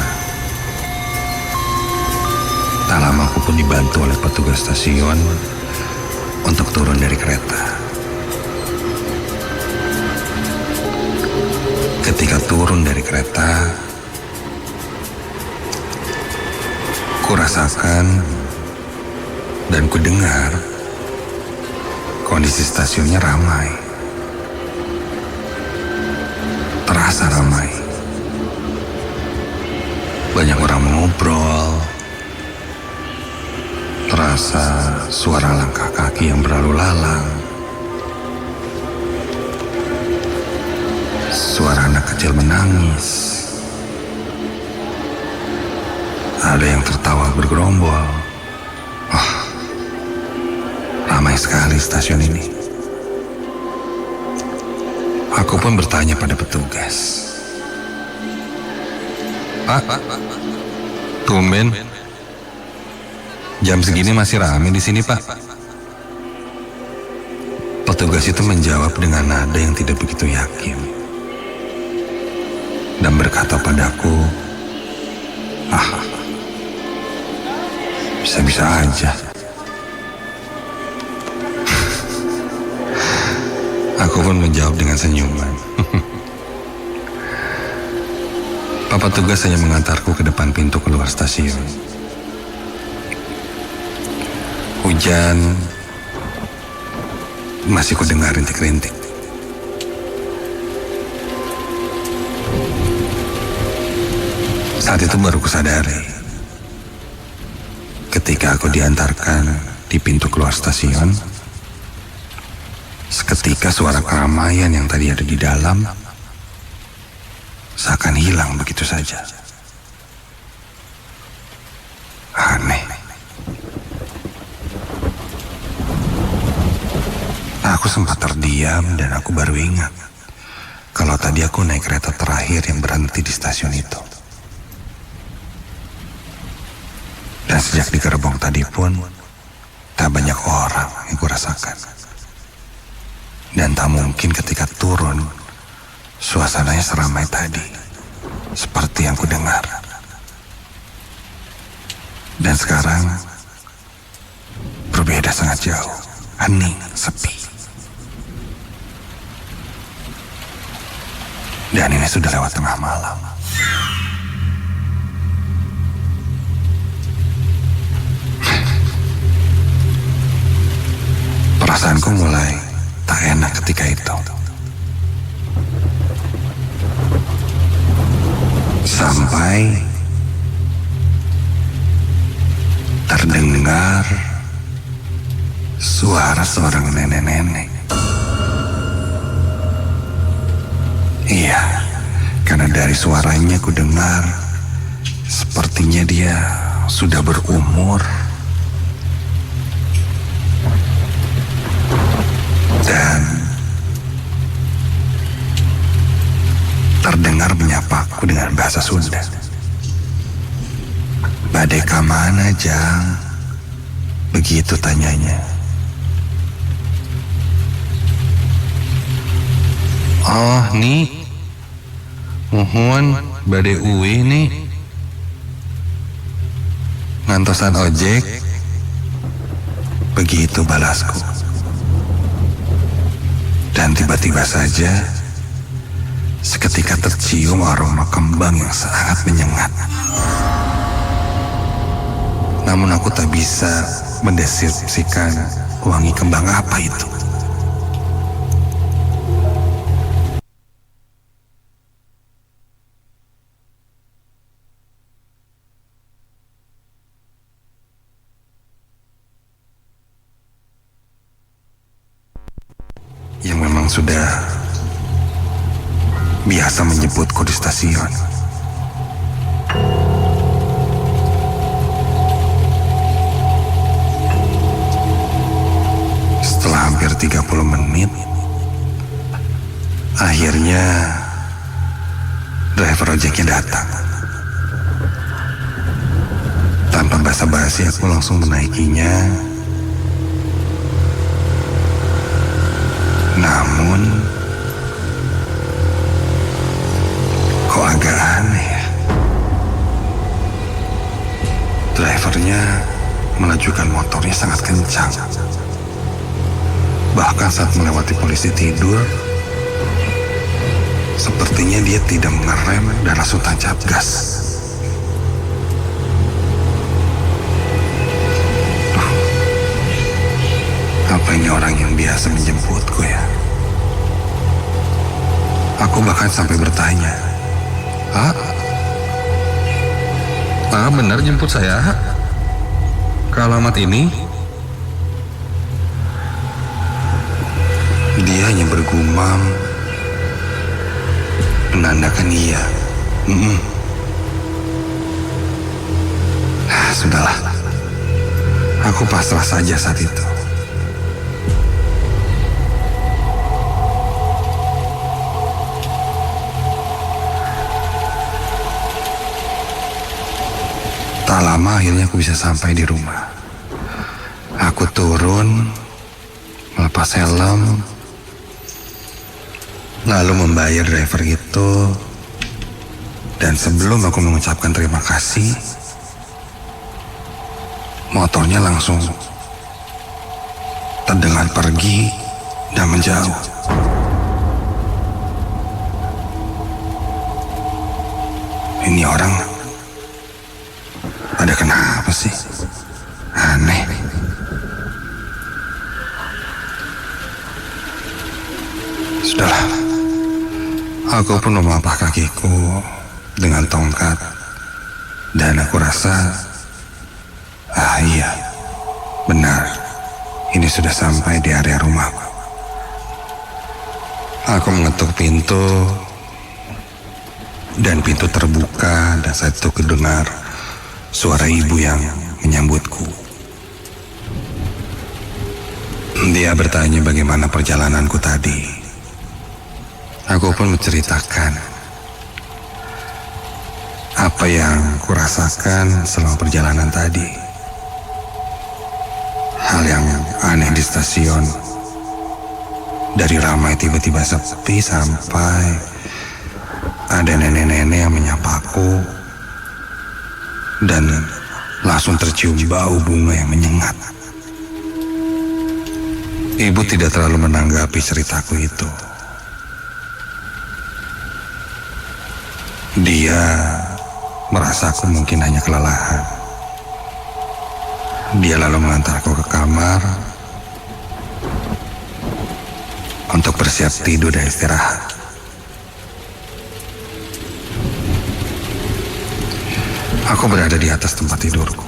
Tak lama aku pun dibantu oleh petugas stasiun untuk turun dari kereta. Ketika turun dari kereta, kurasakan dan kudengar kondisi stasiunnya ramai. Terasa ramai. Banyak orang mengobrol. Terasa suara langkah kaki yang berlalu lalang. Suara anak kecil menangis. Ada yang tertawa bergerombol. Wah, ramai sekali stasiun ini. Aku pun bertanya pada petugas. Pak, tumben. Jam segini masih ramai di sini, Pak. Petugas itu menjawab dengan nada yang tidak begitu yakin. Dan berkata padaku, bisa-bisa aja. Aku pun menjawab dengan senyuman. Pak petugas hanya mengantarku ke depan pintu keluar stasiun. Hujan masih kudengar rintik-rintik. Saat itu baru kusadari, ketika aku diantarkan di pintu keluar stasiun, seketika suara keramaian yang tadi ada di dalam seakan hilang begitu saja. Aneh. Aku sempat terdiam dan aku baru ingat kalau tadi aku naik kereta terakhir yang berhenti di stasiun itu. Dan sejak di gerbong tadi pun tak banyak orang yang kurasakan. Dan tak mungkin ketika turun suasananya seramai tadi seperti yang kudengar. Dan sekarang berbeda sangat jauh, hening, sepi. Dan ini sudah lewat tengah malam. Perasaanku mulai tak enak ketika itu. Sampai terdengar suara seorang nenek-nenek. Iya, karena dari suaranya ku dengar sepertinya dia sudah berumur. Dan terdengar menyapaku dengan bahasa Sunda. "Badai ka mana, Jang?" Begitu tanyanya. "Oh, nih. Muhun, badai uwi nih. Ngantosan ojek." Begitu balasku. Dan tiba-tiba saja, seketika tercium aroma kembang yang sangat menyengat. Namun aku tak bisa mendeskripsikan wangi kembang apa itu. Yang memang sudah biasa menyebutku di stasiun. Setelah hampir 30 menit, akhirnya driver ojeknya datang. Tanpa basa-basi aku langsung menaikinya. Namun, kok agak aneh ya? Drivernya melajukan motornya sangat kencang. Bahkan saat melewati polisi tidur, sepertinya dia tidak mengerem dan langsung tancap gas. Apa ini orang yang biasa menjemputku ya? Aku bahkan sampai bertanya, benar jemput saya ke alamat ini?" Dia hanya bergumam, menandakan iya. Sudahlah, aku pasrah saja saat itu. Tak lama akhirnya aku bisa sampai di rumah. Aku turun, melepas helm, lalu membayar driver itu. Dan sebelum aku mengucapkan terima kasih, motornya langsung terdengar pergi dan menjauh. Ini orang ada kenapa sih? Aneh. Sudahlah, aku pun memapak kakiku dengan tongkat. Dan aku rasa, iya, benar, ini sudah sampai di area rumahku. Aku mengetuk pintu, dan pintu terbuka dan saat itu kedengar suara ibu yang menyambutku. Dia bertanya bagaimana perjalananku tadi. Aku pun menceritakan apa yang kurasakan selama perjalanan tadi. Hal yang aneh di stasiun. Dari ramai tiba-tiba sepi sampai ada nenek-nenek yang menyapaku. Dan langsung tercium bau bunga yang menyengat. Ibu tidak terlalu menanggapi ceritaku itu. Dia merasa aku mungkin hanya kelelahan. Dia lalu mengantarku ke kamar untuk bersiap tidur dan istirahat. Aku berada di atas tempat tidurku.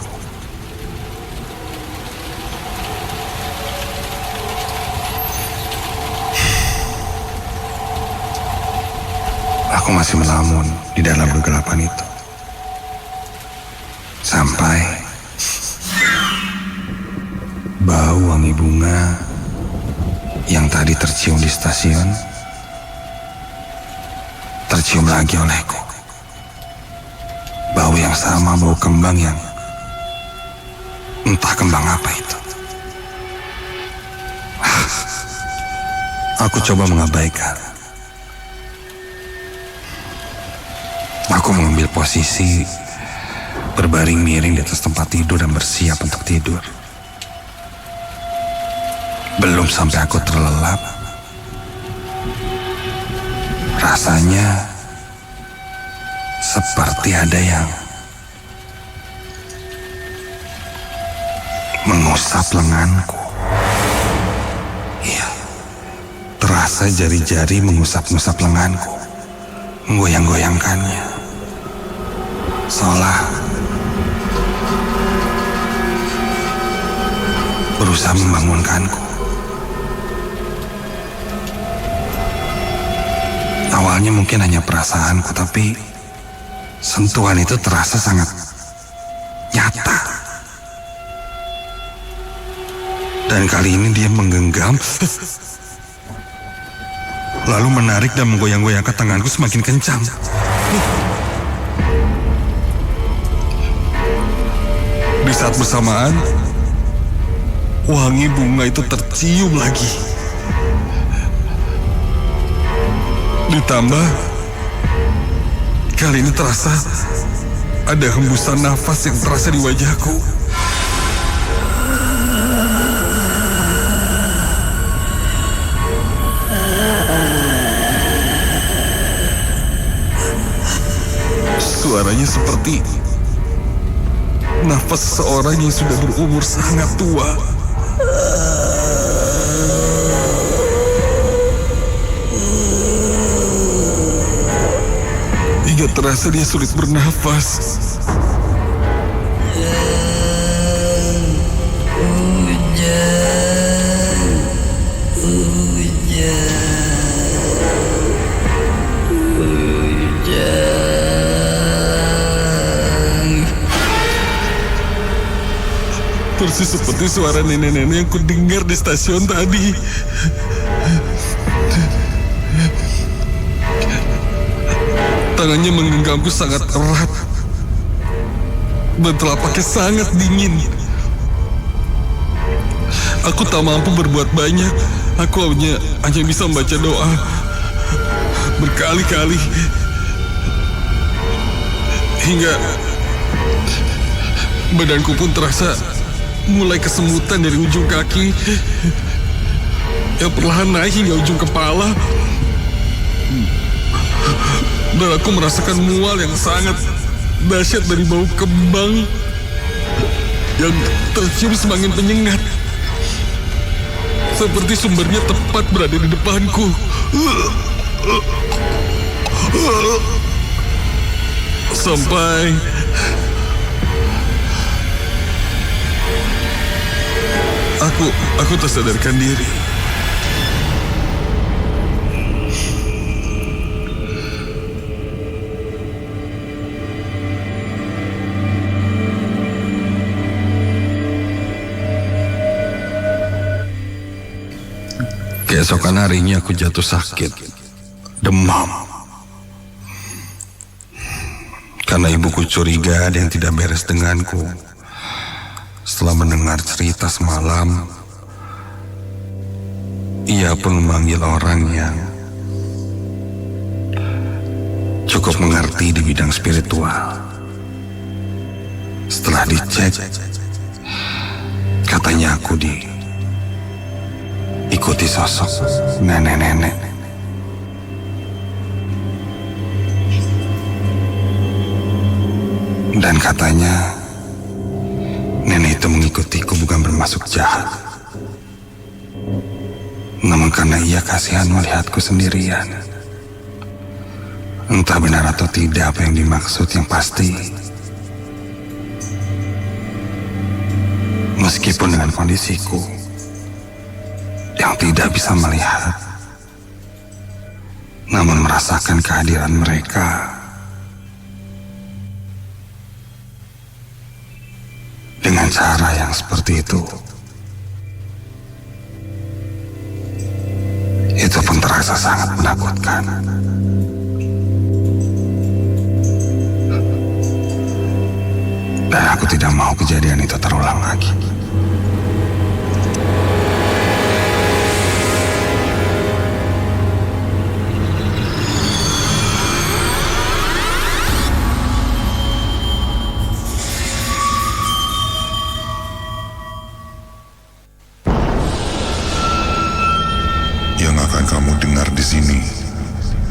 Aku masih melamun di dalam kegelapan itu. Sampai bau wangi bunga yang tadi tercium di stasiun tercium lagi olehku. Bau yang sama, bau kembang yang entah kembang apa itu. Aku coba mengabaikan. Aku mengambil posisi berbaring miring di atas tempat tidur dan bersiap untuk tidur. Belum sampai aku terlelap, rasanya seperti ada yang mengusap lenganku. Iya, terasa jari-jari mengusap-ngusap lenganku, menggoyang-goyangkannya, seolah berusaha membangunkanku. Awalnya mungkin hanya perasaanku, tapi sentuhan itu terasa sangat nyata. Dan kali ini dia menggenggam, lalu menarik dan menggoyang-goyangkan tanganku semakin kencang. Di saat bersamaan, wangi bunga itu tercium lagi. Ditambah, kali ini terasa ada hembusan nafas yang terasa di wajahku. Suaranya seperti nafas seseorang yang sudah berumur sangat tua. Hingga terasa dia sulit bernafas. Persis seperti suara nenek-nenek yang kudengar di stasiun tadi. Tangannya menggenggamku sangat erat dan telapaknya sangat dingin. Aku tak mampu berbuat banyak. Aku hanya bisa membaca doa berkali-kali hingga badanku pun terasa mulai kesemutan dari ujung kaki yang perlahan naik hingga ujung kepala. Dan aku merasakan mual yang sangat dahsyat dari bau kembang yang tercium semakin penyengat. Seperti sumbernya tepat berada di depanku. Sampai aku tersadarkan diri. Keesokan harinya aku jatuh sakit, demam. Karena ibuku curiga ada yang tidak beres denganku. Setelah mendengar cerita semalam, ia pun memanggil orang yang cukup mengerti di bidang spiritual. Setelah dicek, katanya aku ikuti sosok nenek-nenek. Dan katanya nenek itu mengikutiku bukan bermaksud jahat, namun karena ia kasihan melihatku sendirian. Entah benar atau tidak apa yang dimaksud, yang pasti meskipun dengan kondisiku yang tidak bisa melihat, namun merasakan kehadiran mereka dengan cara yang seperti itu pun terasa sangat menakutkan. Dan aku tidak mau kejadian itu terulang lagi. Yang akan kamu dengar di sini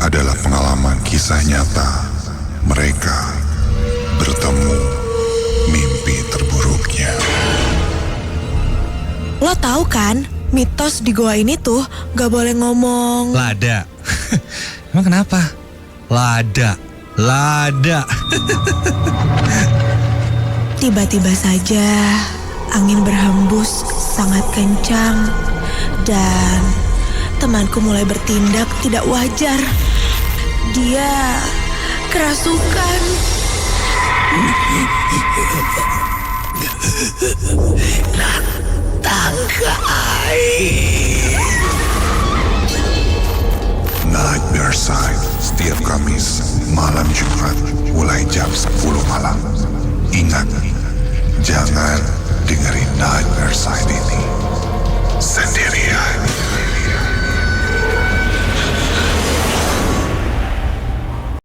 adalah pengalaman kisah nyata mereka bertemu mimpi terburuknya. Lo tahu kan, mitos di goa ini tuh gak boleh ngomong. Lada. Emang kenapa? Lada. Tiba-tiba saja angin berhembus sangat kencang dan temanku mulai bertindak tidak wajar. Dia kerasukan. Nightmare Side setiap Kamis malam Jumat mulai jam 10 malam. Ingat, jangan dengerin Nightmare Side ini.